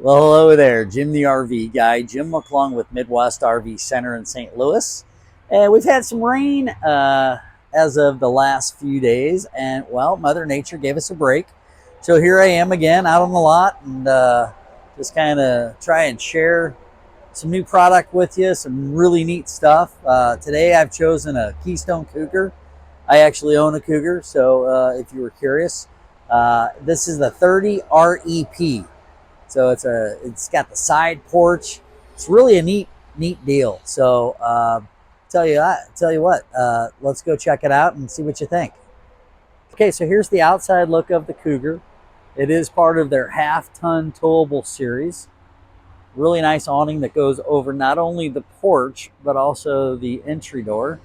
Well, hello there, Jim the RV guy. Jim along with Midwest RV Center in St. Louis. And we've had some rain as of the last few days, and well, Mother Nature gave us a break. So here I am again out on the lot and just kind of try and share some new product with you, some really neat stuff. Today I've chosen a Keystone Cougar. I actually own a Cougar, so if you were curious, this is the 30 REP. So it's got the side porch. It's really a neat deal. So tell you what, let's go check it out and see what you think. Okay, so here's the outside look of the Cougar. It is part of their half-ton towable series. Really nice awning that goes over not only the porch but also the entry door.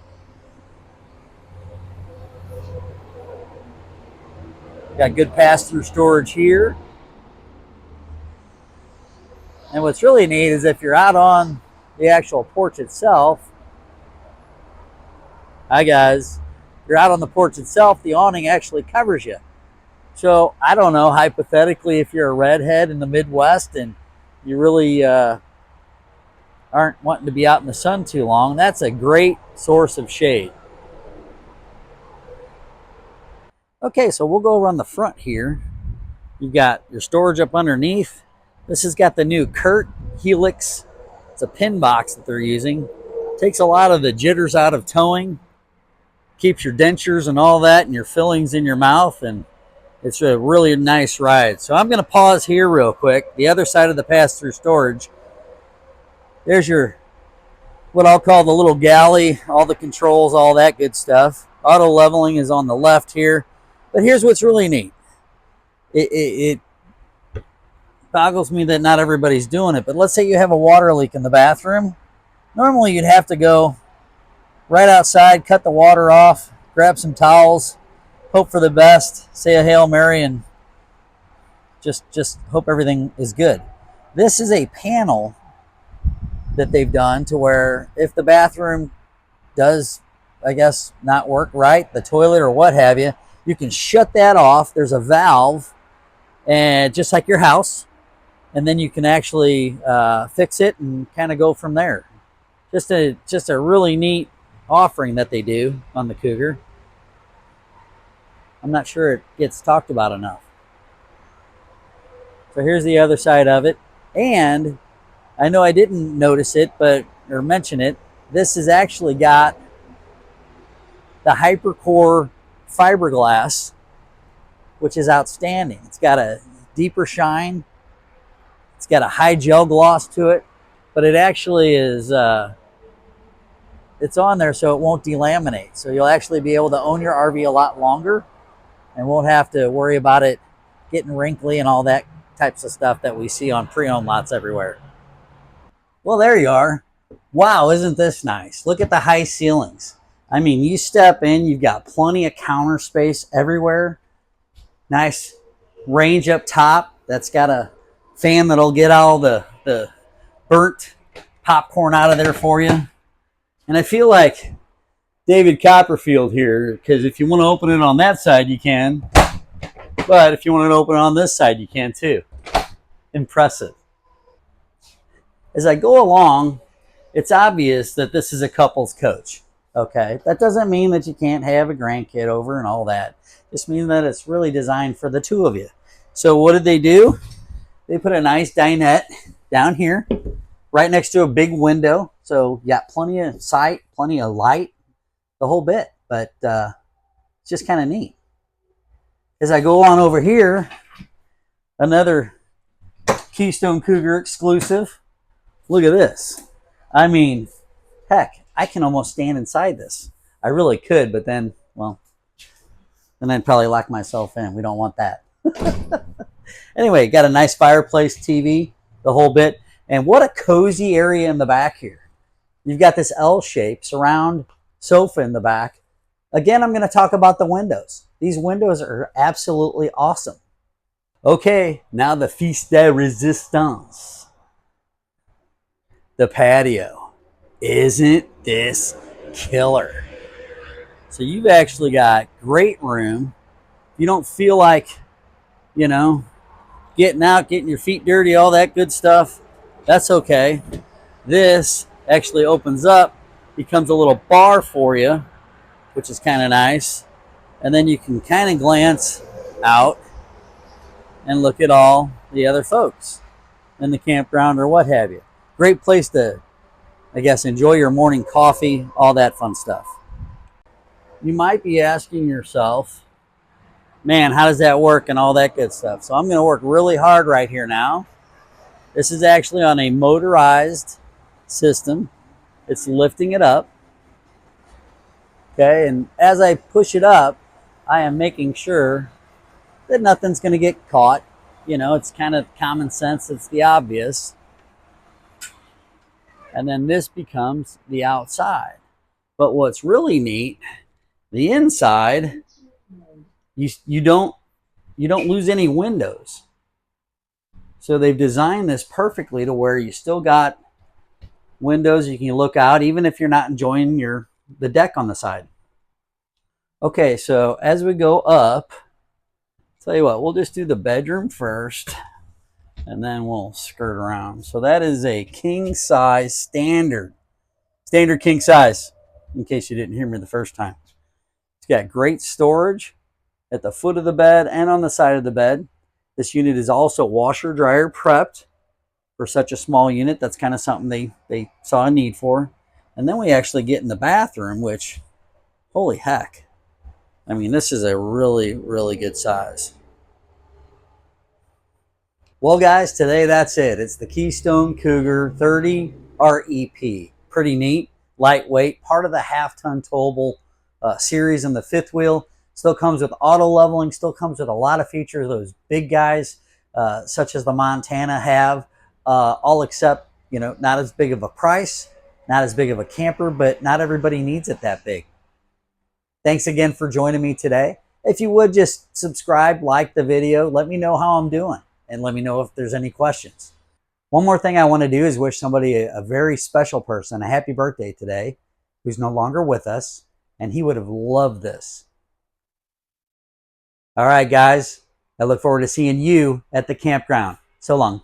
Got good pass-through storage here. And what's really neat is if you're out on the actual porch itself, hi guys, you're out on the porch itself, the awning actually covers you. So I don't know, hypothetically, if you're a redhead in the Midwest and you really aren't wanting to be out in the sun too long, that's a great source of shade. Okay, so we'll go around the front here. You've got your storage up underneath. This has got the new Kurt Helix. It's a pin box that they're using. Takes a lot of the jitters out of towing. Keeps your dentures and all that and your fillings in your mouth. And it's a really nice ride. So I'm going to pause here real quick. The other side of the pass-through storage. There's your, what I'll call the little galley. All the controls, all that good stuff. Auto leveling is on the left here. But here's what's really neat. It boggles me that not everybody's doing it, but let's say you have a water leak in the bathroom. Normally you'd have to go right outside, cut the water off, grab some towels, hope for the best, say a Hail Mary, and just hope everything is good. This is a panel that they've done to where if the bathroom does, I guess, not work right, the toilet or what have you, you can shut that off. There's a valve, and just like your house, and then you can actually fix it and kind of go from there. Just a really neat offering that they do on the Cougar. I'm not sure it gets talked about enough. So here's the other side of it. And I know I didn't notice it, or mention it. This has actually got the HyperCore fiberglass, which is outstanding. It's got a deeper shine. It's got a high gel gloss to it, but it actually is, it's on there so it won't delaminate. So you'll actually be able to own your RV a lot longer and won't have to worry about it getting wrinkly and all that types of stuff that we see on pre-owned lots everywhere. Well, there you are. Wow, isn't this nice? Look at the high ceilings. I mean, you step in, you've got plenty of counter space everywhere. Nice range up top that's got a fan that'll get all the burnt popcorn out of there for you. And I feel like David Copperfield here, because if you want to open it on that side, you can. But if you want to open it on this side, you can too. Impressive. As I go along, it's obvious that this is a couple's coach. Okay, that doesn't mean that you can't have a grandkid over and all that. It just means that it's really designed for the two of you. So what did they do? They put a nice dinette down here, right next to a big window. So you got plenty of sight, plenty of light, the whole bit. But it's just kind of neat. As I go on over here, another Keystone Cougar exclusive. Look at this. I mean, heck, I can almost stand inside this. I really could, but then, well, then I'd probably lock myself in. We don't want that. Anyway, got a nice fireplace TV, the whole bit. And what a cozy area in the back here. You've got this L-shaped surround sofa in the back. Again, I'm going to talk about the windows. These windows are absolutely awesome. Okay, now the pièce de résistance. The patio. Isn't this killer? So you've actually got great room. You don't feel like, you know, getting out, getting your feet dirty, all that good stuff, that's okay. This actually opens up, becomes a little bar for you, which is kind of nice. And then you can kind of glance out and look at all the other folks in the campground or what have you. Great place to, I guess, enjoy your morning coffee, all that fun stuff. You might be asking yourself, man, how does that work and all that good stuff? So I'm going to work really hard right here now. This is actually on a motorized system. It's lifting it up. Okay, and as I push it up, I am making sure that nothing's going to get caught. You know, it's kind of common sense. It's the obvious. And then this becomes the outside. But what's really neat, the inside, you don't lose any windows. So they've designed this perfectly to where you still got windows. You can look out even if you're not enjoying the deck on the side. Okay, so as we go up, tell you what, we'll just do the bedroom first and then we'll skirt around. So that is a king size standard king size, in case you didn't hear me the first time. It's got great storage at the foot of the bed and on the side of the bed. This unit is also washer dryer prepped for such a small unit. That's kind of something they saw a need for. And then we actually get in the bathroom, which, holy heck. I mean, this is a really, really good size. Well, guys, today that's it. It's the Keystone Cougar 30 REP. Pretty neat, lightweight, part of the half-ton towable series in the fifth wheel. Still comes with auto leveling, still comes with a lot of features those big guys, such as the Montana have, all except, you know, not as big of a price, not as big of a camper, but not everybody needs it that big. Thanks again for joining me today. If you would just subscribe, like the video, let me know how I'm doing, and let me know if there's any questions. One more thing I want to do is wish somebody a very special person a happy birthday today who's no longer with us, and he would have loved this. All right, guys, I look forward to seeing you at the campground. So long.